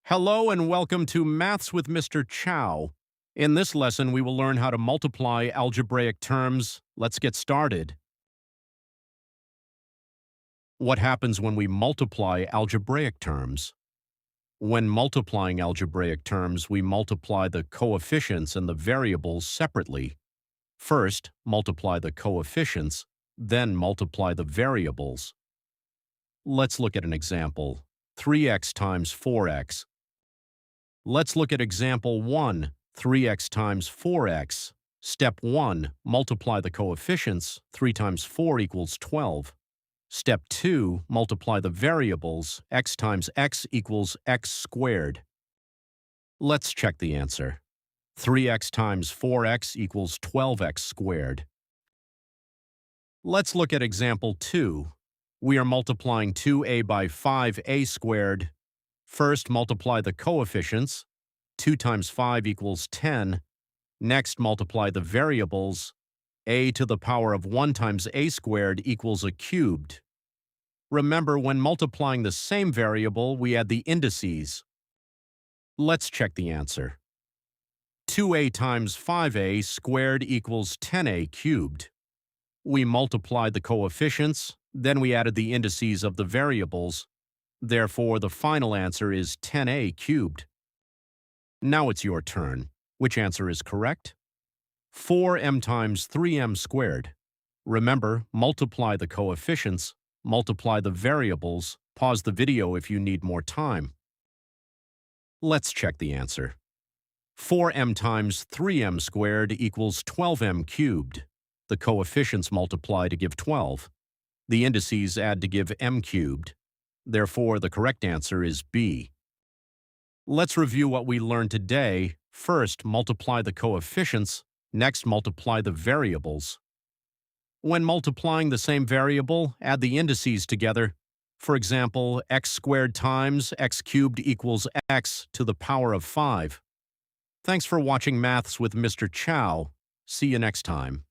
Hello and welcome to Maths with Mr. Chow. In this lesson, we will learn how to multiply algebraic terms. Let's get started. What happens when we multiply algebraic terms? When multiplying algebraic terms, we multiply the coefficients and the variables separately. First, multiply the coefficients, then multiply the variables. Let's look at an example. 3x times 4x. Let's look at example 1, 3x times 4x. Step 1, multiply the coefficients. 3 times 4 equals 12. Step 2, multiply the variables. X times x equals x squared. Let's check the answer. 3x times 4x equals 12x squared. Let's look at example 2. We are multiplying 2a by 5a squared. First, multiply the coefficients. 2 times 5 equals 10. Next, multiply the variables. A to the power of 1 times a squared equals a cubed. Remember, when multiplying the same variable, we add the indices. Let's check the answer. 2a times 5a squared equals 10a cubed. We multiplied the coefficients, then we added the indices of the variables. Therefore, the final answer is 10a cubed. Now it's your turn. Which answer is correct? 4m times 3m squared. Remember, multiply the coefficients, multiply the variables. Pause the video if you need more time. Let's check the answer. 4m times 3m squared equals 12m cubed. The coefficients multiply to give 12. The indices add to give m cubed. Therefore, the correct answer is B. Let's review what we learned today. First, multiply the coefficients. Next, multiply the variables. When multiplying the same variable, add the indices together. For example, x squared times x cubed equals x to the power of 5. Thanks for watching Maths with Mr. Chow. See you next time.